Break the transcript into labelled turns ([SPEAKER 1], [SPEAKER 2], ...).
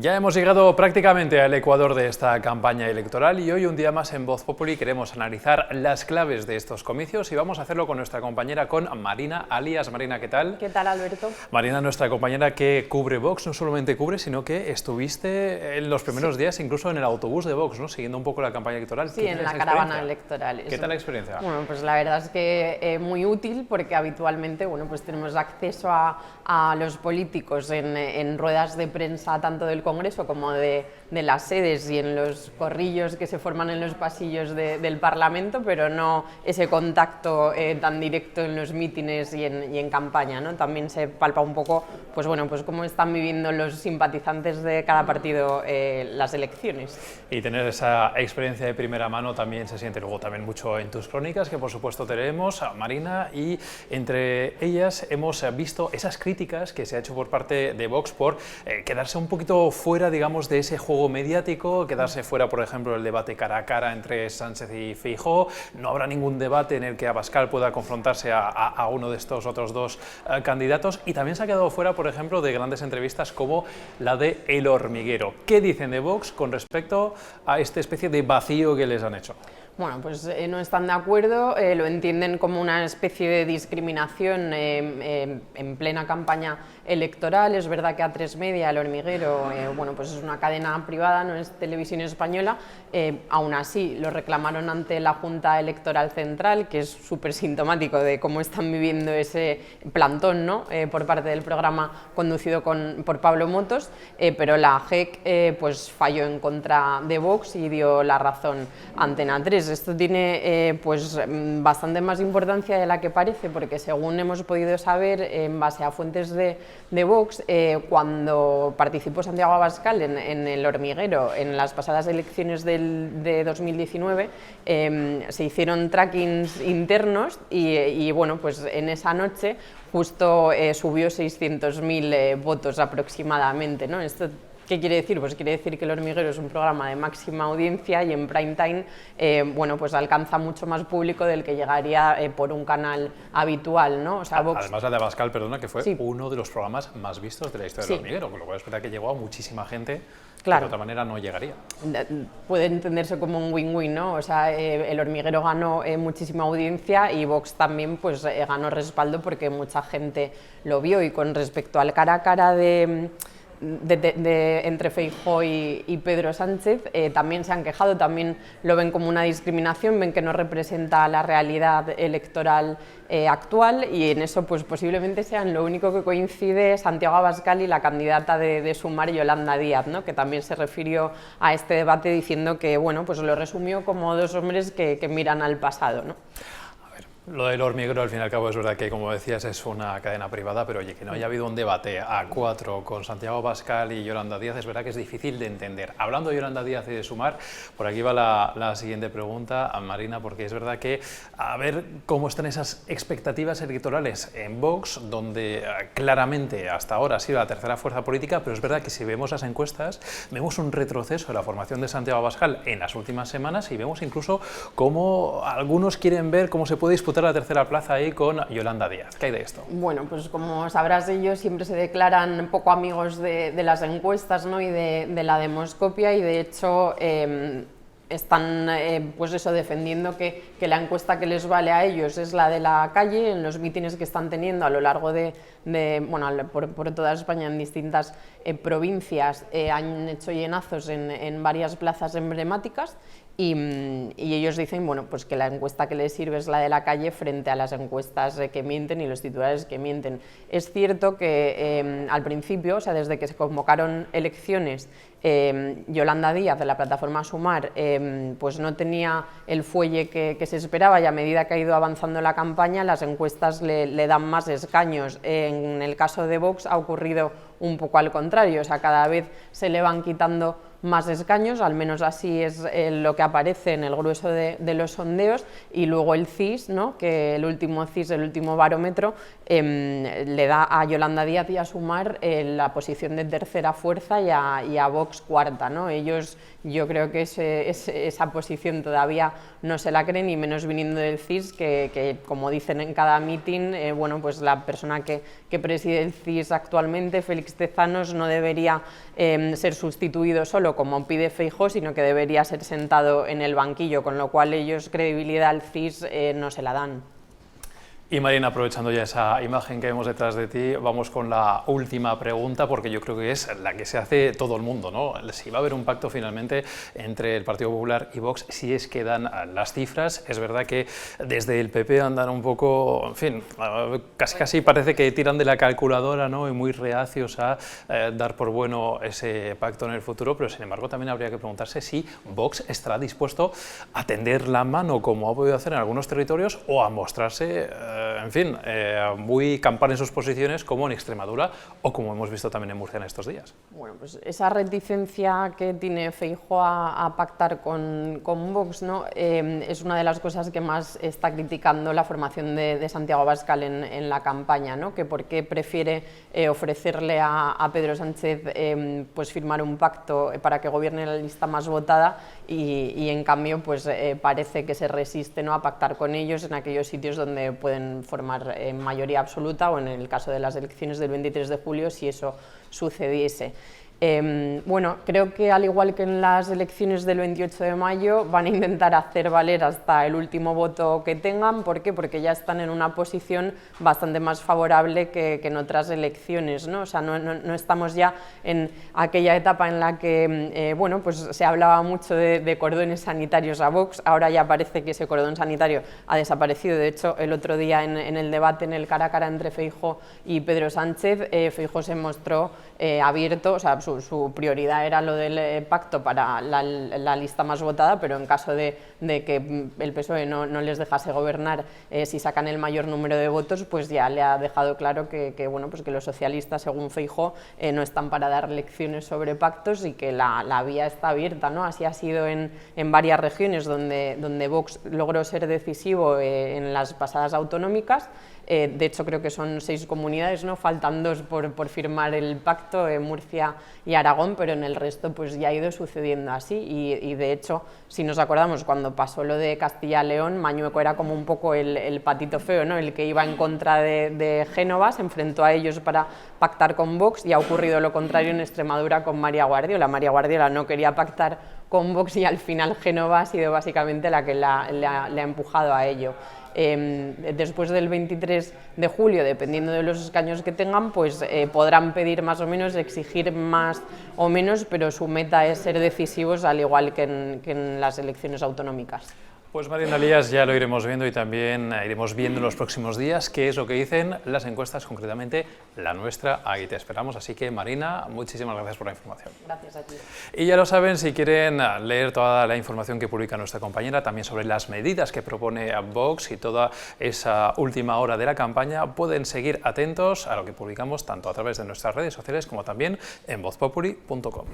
[SPEAKER 1] Ya hemos llegado prácticamente al ecuador de esta campaña electoral y hoy un día más en Voz Populi queremos analizar las claves de estos comicios y vamos a hacerlo con nuestra compañera, con Marina Alias. Marina, ¿qué tal?
[SPEAKER 2] ¿Qué tal, Alberto?
[SPEAKER 1] Marina, nuestra compañera que cubre Vox, no solamente cubre, sino que estuviste en los primeros días incluso en el autobús de Vox, ¿no? Siguiendo un poco la campaña electoral.
[SPEAKER 2] Sí, en la caravana electoral.
[SPEAKER 1] ¿Qué tal la experiencia?
[SPEAKER 2] Bueno, pues la verdad es que muy útil porque habitualmente pues tenemos acceso a los políticos en ruedas de prensa tanto del Congreso como de las sedes y en los corrillos que se forman en los pasillos del Parlamento, pero no ese contacto tan directo en los mítines y en campaña, ¿no? También se palpa un poco pues cómo están viviendo los simpatizantes de cada partido las elecciones.
[SPEAKER 1] Y tener esa experiencia de primera mano también se siente luego también mucho en tus crónicas, que por supuesto tenemos, Marina, y entre ellas hemos visto esas críticas que se ha hecho por parte de Vox por quedarse un poquito fuera, digamos, de ese juego mediático, quedarse fuera, por ejemplo, del debate cara a cara entre Sánchez y Feijóo. No habrá ningún debate en el que Abascal pueda confrontarse a uno de estos otros dos candidatos, y también se ha quedado fuera, por ejemplo, de grandes entrevistas como la de El Hormiguero. ¿Qué dicen de Vox con respecto a esta especie de vacío que les han hecho?
[SPEAKER 2] Bueno, pues no están de acuerdo, lo entienden como una especie de discriminación en plena campaña electoral. Es verdad que A3 Media, El Hormiguero, pues es una cadena privada, no es televisión española. Aún así lo reclamaron ante la Junta Electoral Central, que es súper sintomático de cómo están viviendo ese plantón, ¿no? Por parte del programa conducido por Pablo Motos, pero la JEC pues falló en contra de Vox y dio la razón a Antena 3. Esto tiene bastante más importancia de la que parece, porque según hemos podido saber en base a fuentes de Vox, cuando participó Santiago Abascal en El Hormiguero en las pasadas elecciones de 2019, se hicieron trackings internos y pues en esa noche justo subió 600.000 votos aproximadamente, ¿no? Esto, ¿qué quiere decir? Pues quiere decir que El Hormiguero es un programa de máxima audiencia y en prime time pues alcanza mucho más público del que llegaría por un canal habitual, ¿no? O sea, Vox...
[SPEAKER 1] Además, la de Abascal, perdona, que fue
[SPEAKER 2] sí,
[SPEAKER 1] uno de los programas más vistos de la historia
[SPEAKER 2] sí,
[SPEAKER 1] del Hormiguero, con lo cual es verdad que llegó a muchísima gente.
[SPEAKER 2] Claro.
[SPEAKER 1] Que de otra manera no llegaría.
[SPEAKER 2] Puede entenderse como un win-win, ¿no? O sea, El Hormiguero ganó muchísima audiencia y Vox también pues ganó respaldo porque mucha gente lo vio. Y con respecto al cara a cara entre Feijóo y Pedro Sánchez, también se han quejado, también lo ven como una discriminación, ven que no representa la realidad electoral actual, y en eso pues posiblemente sean lo único que coincide Santiago Abascal y la candidata de Sumar, Yolanda Díaz, ¿no? Que también se refirió a este debate diciendo que pues lo resumió como dos hombres que miran al pasado, ¿no?
[SPEAKER 1] Lo del Hormiguero, al fin y al cabo, es verdad que, como decías, es una cadena privada, pero oye, que no haya habido un debate a cuatro con Santiago Abascal y Yolanda Díaz, es verdad que es difícil de entender. Hablando de Yolanda Díaz y de Sumar, por aquí va la siguiente pregunta a Marina, porque es verdad que a ver cómo están esas expectativas electorales en Vox, donde claramente hasta ahora ha sido la tercera fuerza política, pero es verdad que si vemos las encuestas, vemos un retroceso de la formación de Santiago Abascal en las últimas semanas y vemos incluso cómo algunos quieren ver cómo se puede disputar la tercera plaza ahí con Yolanda Díaz. ¿Qué hay de esto?
[SPEAKER 2] Bueno, pues como sabrás, ellos siempre se declaran poco amigos de las encuestas, ¿no? Y de la demoscopia, y de hecho están defendiendo que la encuesta que les vale a ellos es la de la calle. En los mítines que están teniendo a lo largo por toda España, en distintas provincias, han hecho llenazos en varias plazas emblemáticas. Y ellos dicen pues que la encuesta que les sirve es la de la calle frente a las encuestas que mienten y los titulares que mienten. Es cierto que al principio, o sea, desde que se convocaron elecciones, Yolanda Díaz, de la plataforma Sumar, pues no tenía el fuelle que se esperaba, y a medida que ha ido avanzando la campaña, las encuestas le dan más escaños. En el caso de Vox ha ocurrido un poco al contrario, o sea, cada vez se le van quitando más escaños, al menos así es lo que aparece en el grueso de los sondeos, y luego el CIS, ¿no? Que el último CIS, el último barómetro, le da a Yolanda Díaz y a Sumar la posición de tercera fuerza y a Vox cuarta, ¿no? Ellos, yo creo que esa posición todavía no se la creen, y menos viniendo del CIS, que como dicen en cada mitin, bueno, pues la persona que preside el CIS actualmente, Félix Tezanos, no debería ser sustituido solo como pide Feijóo, sino que debería ser sentado en el banquillo, con lo cual ellos credibilidad al CIS no se la dan.
[SPEAKER 1] Y Marina, aprovechando ya esa imagen que vemos detrás de ti, vamos con la última pregunta, porque yo creo que es la que se hace todo el mundo, ¿no? Si va a haber un pacto finalmente entre el Partido Popular y Vox, si es que dan las cifras. Es verdad que desde el PP andan un poco, en fin, casi parece que tiran de la calculadora, ¿no? Y muy reacios a dar por bueno ese pacto en el futuro, pero sin embargo también habría que preguntarse si Vox estará dispuesto a tender la mano, como ha podido hacer en algunos territorios, o a mostrarse en fin, muy campar en sus posiciones, como en Extremadura o como hemos visto también en Murcia en estos días.
[SPEAKER 2] Bueno, pues esa reticencia que tiene Feijóo a pactar con Vox, ¿no? Es una de las cosas que más está criticando la formación de Santiago Abascal en la campaña, ¿no? Que por qué prefiere ofrecerle a Pedro Sánchez pues firmar un pacto para que gobierne la lista más votada, y en cambio pues parece que se resiste, ¿no?, a pactar con ellos en aquellos sitios donde pueden formar mayoría absoluta, o en el caso de las elecciones del 23 de julio, si eso sucediese. Bueno, creo que al igual que en las elecciones del 28 de mayo van a intentar hacer valer hasta el último voto que tengan. ¿Por qué? Porque ya están en una posición bastante más favorable que en otras elecciones, ¿no? O sea, no estamos ya en aquella etapa en la que bueno, pues se hablaba mucho de cordones sanitarios a Vox. Ahora ya parece que ese cordón sanitario ha desaparecido. De hecho, el otro día en el debate, en el cara a cara entre Feijóo y Pedro Sánchez, Feijóo se mostró abierto, o sea, su prioridad era lo del pacto para la lista más votada, pero en caso de que el PSOE no les dejase gobernar, si sacan el mayor número de votos, pues ya le ha dejado claro que bueno, pues que los socialistas, según Feijóo, no están para dar lecciones sobre pactos, y que la vía está abierta, ¿no? Así ha sido en varias regiones donde Vox logró ser decisivo en las pasadas autonómicas. De hecho, creo que son 6 comunidades, ¿no? Faltan 2 por firmar el pacto, Murcia y Aragón, pero en el resto pues ya ha ido sucediendo así, y de hecho, si nos acordamos, cuando pasó lo de Castilla-León, Mañueco era como un poco el patito feo, ¿no? El que iba en contra de Génova, se enfrentó a ellos para pactar con Vox, y ha ocurrido lo contrario en Extremadura con María Guardiola. María Guardiola no quería pactar con Vox, y al final Génova ha sido básicamente la que le ha empujado a ello. Después del 23 de julio, dependiendo de los escaños que tengan, pues podrán pedir más o menos, exigir más o menos, pero su meta es ser decisivos, al igual que en las elecciones autonómicas.
[SPEAKER 1] Pues Marina Lías, ya lo iremos viendo, y también iremos viendo en los próximos días qué es lo que dicen las encuestas, concretamente la nuestra. Ahí te esperamos. Así que, Marina, muchísimas gracias por la información.
[SPEAKER 2] Gracias a ti.
[SPEAKER 1] Y ya lo saben, si quieren leer toda la información que publica nuestra compañera, también sobre las medidas que propone Vox y toda esa última hora de la campaña, pueden seguir atentos a lo que publicamos tanto a través de nuestras redes sociales como también en vozpopuli.com.